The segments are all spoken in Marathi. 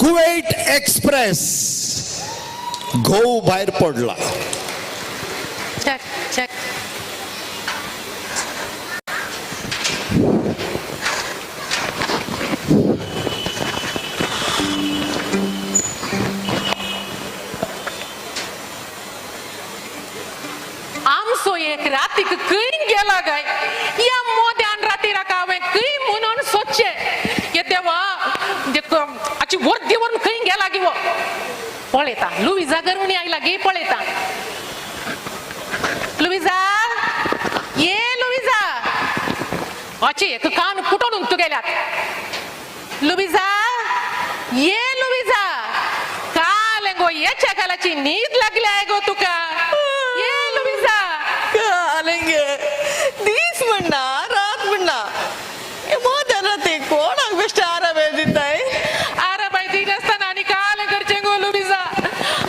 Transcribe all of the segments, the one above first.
कुवेट एक्सप्रेस घोव भायर पडला. Check check. आमचो एक रातीक खंय गेला काय या मोद्यान राती राखावे खंय म्हणून सोचे ये देवा आची वर्दी वरून खंय गेला गी वो पळयता. लुईजा घरून आयला गे पळयता. लुईजा ये लुईजा अची एक कान कुठून तू गेल्यात. लुईजा ये लुईजा काल गो याच्या कालाची नीद लागली आहे गो तुका. ये लुईजा कालेंगे दीस म्हणना रात म्हणना मोद्या राती कोणाक बेस्ट आराम दिताय. अरे बाई ती नसताना आणि काल करचे गो लुईजा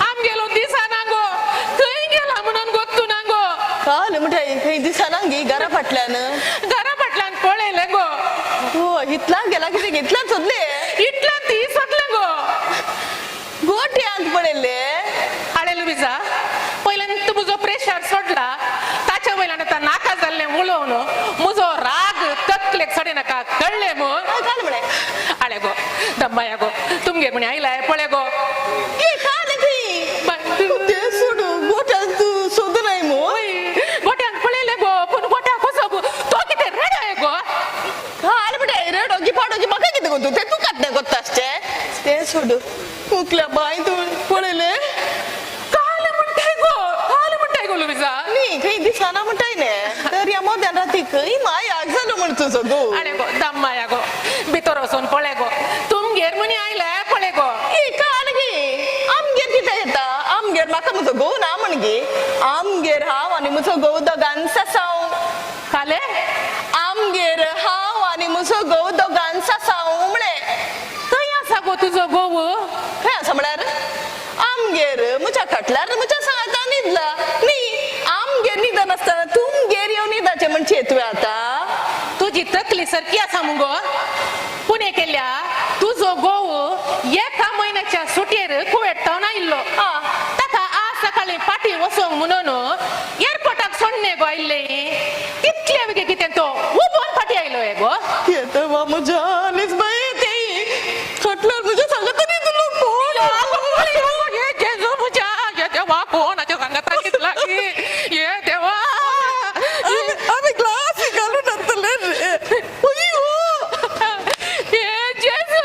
आम गेलो दिसा नांगो खंय गेला म्हणून गोत्तू नांगो. काल मिठाई काही दिसाना गे घरा फाटल्यान घरा फाटल्यान पळयले गो. हो इतला गेला किती इतला सोदले इतला ती सोदले गो. गोटे अंत पडेले. अरे लुईजा पहिल्यान तुझो प्रेशर सोडला ताच्या वयल्यान आता नाका जाल्ले उलोवन म्हजो राग तकलेक सडे नाका कळ्ळे म्हूण. काल म्हणे आळे गो दम्माया गो तुमगे म्हणे आयलाय पळे गो. ए काल ती ते सोडू गोट्या तू सोद नाही मो. गोट्यान पळयले गो पूण गोट्या कसो गो तो कितें रेड आहे गो. काल मिठाई रेडो की पाडो की म्हाका कितें गो तू कात नाही कोत्तासचे ते सोडू मुकल्या बाय तू पळयले. काल म्हणताय गो लुईजा. नी काही दिसाना म्हणताय ने तर या मोद्यान राती खंय माय आग जालो म्हण तुझो गो. आळे गो दम्माया गो भितर वचून पळे गो तुमगेर म्हणे आयलाय पळे गो. ए काल गे आमगेर कितें येता आमगेर म्हाका म्हजो घोव ना म्हण गे. आमगेर हांव आनी म्हजो घोव दोगांन सासाव. काले आमगेर हांव आनी म्हजो घोव दोगांन सासाव म्हणे. खंय आसा गो तुजो गोव. खंय आसा म्हळ्यार आमगेर म्हज्या फाटल्यार म्हज्या सांगाता न्हिदला न्ही. आमगेर न्हिद नासतना तुमगेर येवन न्हिदाचे म्हण चेतवे आतां. तुजी तकली सारकी आसा मुगो. पुणे केल्या तुजो गोव एका म्हयन्याच्या सुटयेर कुवेट टावन आयिल्लो. ताका आज सकाळी पाटी वचोंक म्हणून एअरपोर्टाक सोडणे गो आयिल्ले. कितले वेगे कितें तो उबोन फाटी आयलो हे गो. येतवा म्हज्या आलीच बाई ते फाटल्यार म्हज्या सांगाता न्हिदलो कोण. ये जेजू म्हज्या ये देवा कोणाच्या सांगाता न्हिदला गी. ये देवा आमी ग्लास घालून आसतले रे. ये जेजू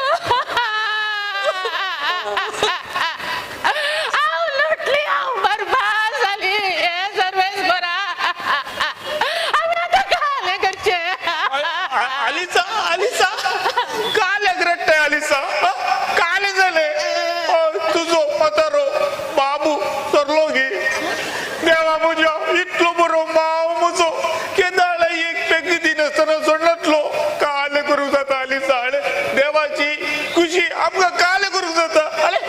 हांव लुटली हांव बरबाद जाली. हे सर्वेस बरा आमी आतां काले करचे. आलिसा आलिसा काल रट्टे आलिसा काले झाले तुझो म्हातारो बाबू सरलो गे. देवा म्हज्या इतलो बरो माव म्हजो केदाळ एक पेगी दिनासतना सोडनातलो. काल करूंक जाता आलिसा. अळे देवाची खुशी आमकां काल करूंक जाता. अळे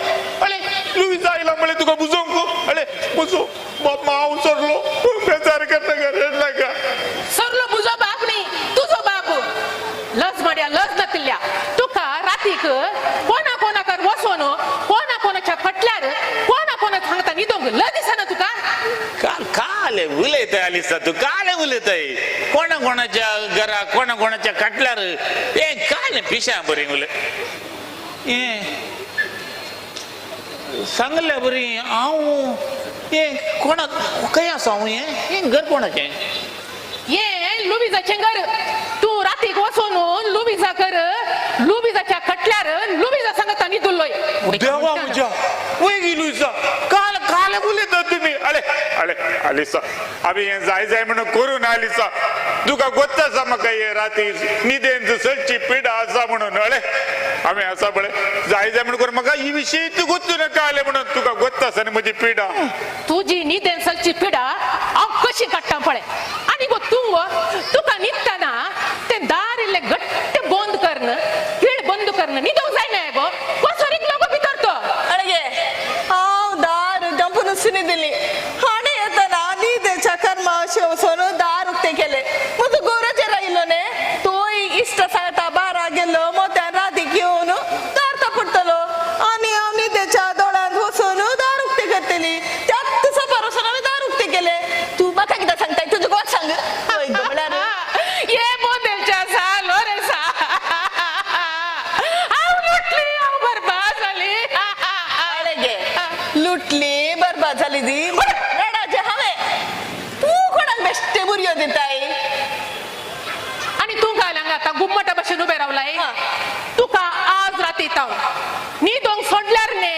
अळे लुईजा आयला म्हळें तुका बुजोवंक. अळे म्हजो माव सरलो बेजार करता गरज नाका. सरलो तुजो बाप न्ही तुजो बाप. लज माड्या लज नातिल्ल्या तुका रातीक कोणा कोणाकार वचोन कोणा कोणाच्या फाटल्यार कोणा कोणाक सांगता न्हिदोंक लज दिसना तुका. काले उलयताय आलिसा तू काले उलयताय. कोणा कोणाच्या घरा कोणा कोणाच्या काटल्यार हे काले पिशा बरी उलय. हे सांगल्या बरी हांव हे कोणाक खंय आसा हांव हे घर कोणाचें. ये लुईजाचें घर. तू रातीक वचोन लुईजा कर लुईजाच्या खटल्यार लुईजा सांगता न्हिदुल्लोय. देवा म्हज्या वय गी लुईजा काल काले उलयता तुमी. अळे अळे आलिसा आमी हे जाय जाय म्हणून करू ना आलिसा. तुका गोत्ता आसा म्हाका हे राती न्हिदेन सडची पिडा आसा म्हणून. अळे आमी आसा बळे जाय जाय म्हणून कर म्हाका ही विशय तू गोत्तू नाका आले म्हणून तुका गोत्ता आसा न्ही म्हजी पिडा. तुजी न्हिदेन सलची पिडा हांव कशी काडटा पळय. आनी गो तूं तुका न्हिदतना ते दार इल्ले घट्ट बंद करन खिळ बंद करन न्हिदोंक जायना गो. कसो रिकलो गो भितर तो. अरे गे हांव दार जंपून सुनी दिली. हाणे येतना न्हिदेच्या कर्मा अशें वचोन दार उक्ते केले. म्हजो गौराचेर आयिल्लो ने तोय इश्ट सांगता बारा गेलो मोत्यान रातीक येवन दार तापडटलो. कितली बरबाद झाली ती रडाचे हवे तू कोणाक बेश्टे बुरयो दिताय आणि तू काय लांगा आता गुम्मटा बसून उभे रावलाय हा. तुका आज राती ताव न्हिदोंक सोडल्यार ने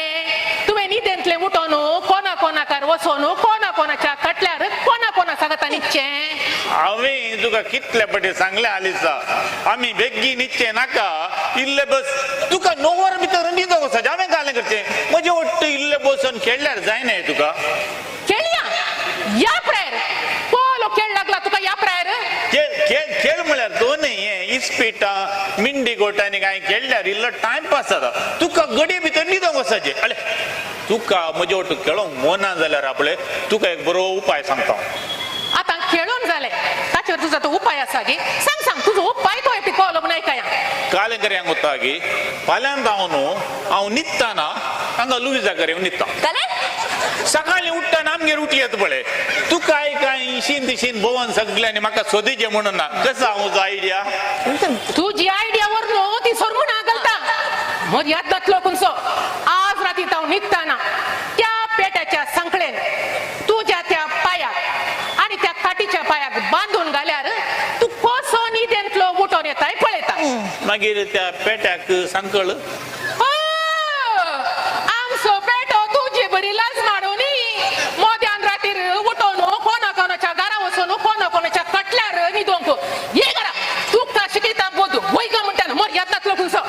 तुवें न्हिदेंतले उठोन कोणा कोणाकार वसोन कोणा कोणाच्या कटल्यार कोणा कोणा सांगता न्हिदचें हांवें तुका कितले पटी सांगले आलिसा आमी बेगीन न्हिदचे नाका इल्ले बस तुका 9 वर भितर न्हिदोंक वचपाचें हांवें कालें करचें म्हजे वाटत इल्ले बसून खेळल्यार जायना तुका खेळया या प्रायर पोलो खेळ लागला तुका या प्रायर खेळ म्हळ्यार दोनूय हे इस्पिटां मिंडी गोटांनी काय खेळल्यार इल्लो टायमपास जाता तुका गडी भितर न्हिदोंक वचपाचें अले तुका म्हजे वाटत खेळोंक मोना जाल्यार आपले तुका एक बरो उपाय सांगता आता खेळून जाले ताचेर तुझा तो उपाय आसा गे सांग सांग तुजो उपाय तो एपी कळलो नाही काय कालें कऱ्यांक वता गे फाल्यांत हांव न्हिदताना हांगा लुईजा करें न्हिदता काले सकाळी उठताना आमगेर उठी येत पळय तू काय इशीन दिशीन भोवन सगळ्यांनी म्हाका सोदीचें म्हणून ना कसं हांव आयडिया तुझी आयडिया वर नो ती सोरमून घालता मग याद जातलो कुंचो आज राती ताव निघताना त्या पेट्याच्या संकळेन तुझ्या त्या पायाक आणि त्या काठीच्या पायाक बांधून घाल्यार तू कसो न्हिदेंतलो उठोन येताय पळयता मागीर त्या पेट्याक सांकळ आमचो पेटो तुझी बरी लाज माडोनी मोद्यान रातीर उठोन कोणा कोणाच्या घरा वचून कोणा कोणाच्या कटल्यार न्हिदोंक ये घरा तू का शिकयता बोधू वय ग म्हणटा मर याद जातलो कुंचो